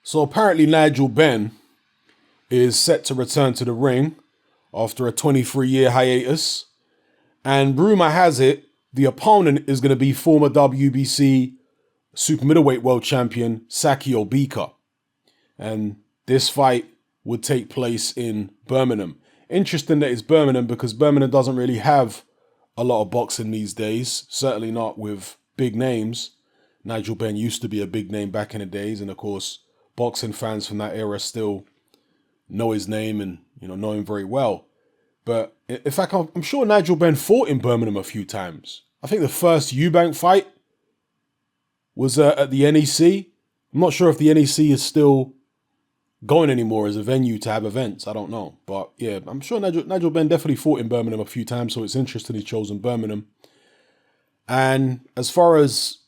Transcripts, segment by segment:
So apparently Nigel Benn is set to return to the ring after a 23-year hiatus. And rumor has it, the opponent is going to be former WBC super middleweight world champion Sakio Bika. And this fight would take place in Birmingham. Interesting that it's Birmingham because Birmingham doesn't really have a lot of boxing these days. Certainly not with big names. Nigel Benn used to be a big name back in the days. And of course, boxing fans from that era still know his name and, know him very well. But in fact, I'm sure Nigel Benn fought in Birmingham a few times. I think the first Eubank fight was at the NEC. I'm not sure if the NEC is still going anymore as a venue to have events. I don't know. But yeah, I'm sure Nigel Benn definitely fought in Birmingham a few times, so it's interesting he's chosen Birmingham. And as far as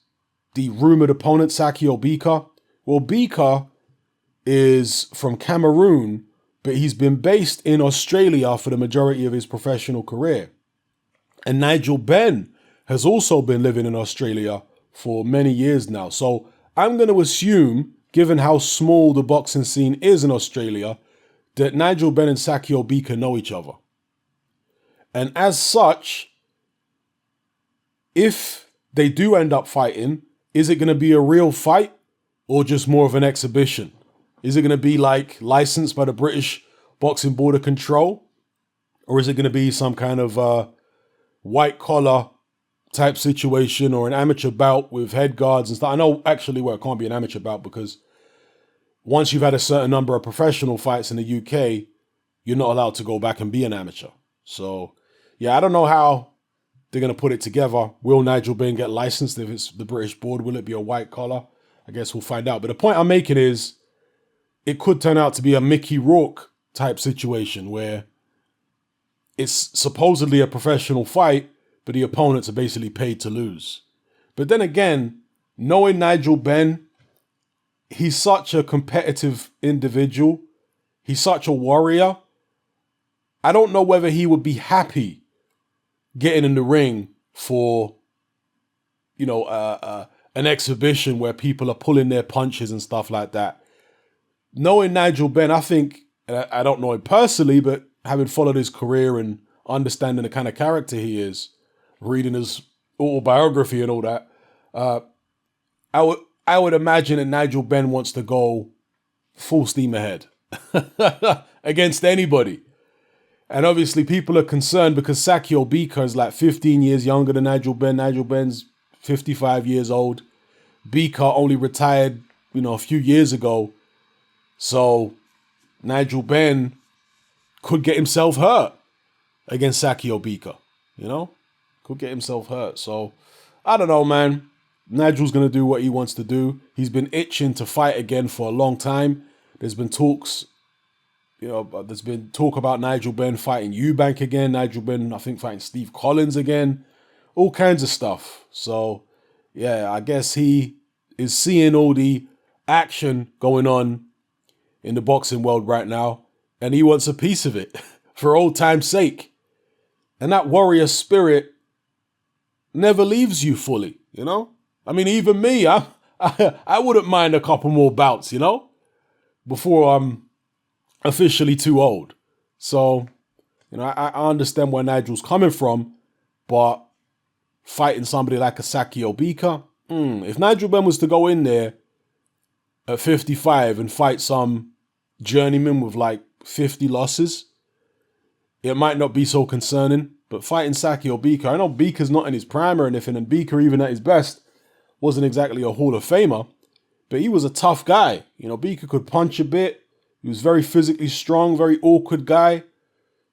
the rumored opponent, Sakio Bika, well, Bika is from Cameroon, but he's been based in Australia for the majority of his professional career. And Nigel Benn has also been living in Australia for many years now. So I'm going to assume, given how small the boxing scene is in Australia, that Nigel Benn and Sakio Bika know each other. And as such, if they do end up fighting, is it going to be a real fight or just more of an exhibition? Is it going to be like licensed by the British Boxing Board of Control? Or is it going to be some kind of white collar type situation or an amateur bout with head guards and stuff? I know actually, well, it can't be an amateur bout because once you've had a certain number of professional fights in the UK, you're not allowed to go back and be an amateur. So, yeah, I don't know how they're going to put it together. Will Nigel Benn get licensed if it's the British board? Will it be a white collar? I guess we'll find out. But the point I'm making is it could turn out to be a Mickey Rourke type situation where it's supposedly a professional fight, but the opponents are basically paid to lose. But then again, knowing Nigel Benn, he's such a competitive individual. He's such a warrior. I don't know whether he would be happy getting in the ring for, an exhibition where people are pulling their punches and stuff like that. Knowing Nigel Benn, I think, I don't know him personally, but having followed his career and understanding the kind of character he is, reading his autobiography and all that, I would imagine that Nigel Benn wants to go full steam ahead against anybody. And obviously people are concerned because Sakio Bika is like 15 years younger than Nigel Benn. Nigel Benn's 55 years old. Bika only retired, a few years ago. So Nigel Benn could get himself hurt against Sakio Bika, could get himself hurt. So I don't know, man. Nigel's going to do what he wants to do. He's been itching to fight again for a long time. There's been talks, there's been talk about Nigel Benn fighting Eubank again. Nigel Benn, I think, fighting Steve Collins again. All kinds of stuff. So, yeah, I guess he is seeing all the action going on in the boxing world right now, and he wants a piece of it for old time's sake. And that warrior spirit never leaves you fully, I mean, even me, I wouldn't mind a couple more bouts, before I'm officially too old. So, I understand where Nigel's coming from, but fighting somebody like a Sakio Bika, if Nigel Benn was to go in there at 55 and fight some journeyman with like 50 losses, it might not be so concerning. But fighting Sakio Bika, I know Bika's not in his prime or anything, and Bika, even at his best, wasn't exactly a Hall of Famer, but he was a tough guy. Bika could punch a bit. He was very physically strong, very awkward guy.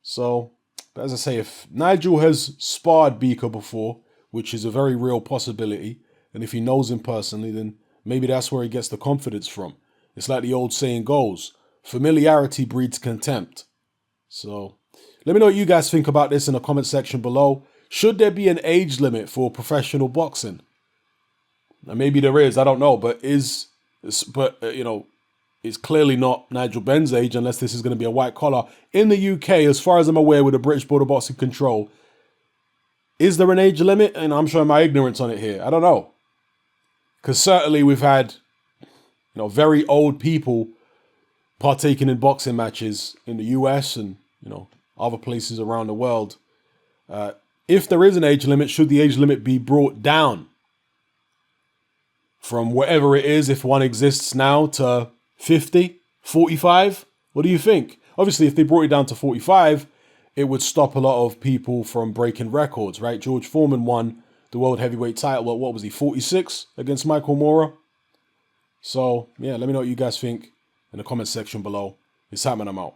So, but as I say, if Nigel has sparred Bika before, which is a very real possibility, and if he knows him personally, then maybe that's where he gets the confidence from. It's like the old saying goes, familiarity breeds contempt. So, let me know what you guys think about this in the comment section below. Should there be an age limit for professional boxing? Now, maybe there is, I don't know, but it's clearly not Nigel Benn's age unless this is going to be a white collar. In the UK, as far as I'm aware, with the British Board of Boxing Control, is there an age limit? And I'm showing my ignorance on it here. I don't know. Because certainly we've had very old people partaking in boxing matches in the US and, other places around the world. If there is an age limit, should the age limit be brought down from whatever it is, if one exists now, to 50, 45? What do you think? Obviously, if they brought it down to 45, it would stop a lot of people from breaking records, right? George Foreman won the world heavyweight title. What was he, 46 against Michael Moorer? So, yeah, let me know what you guys think in the comment section below. It's happening, I'm out.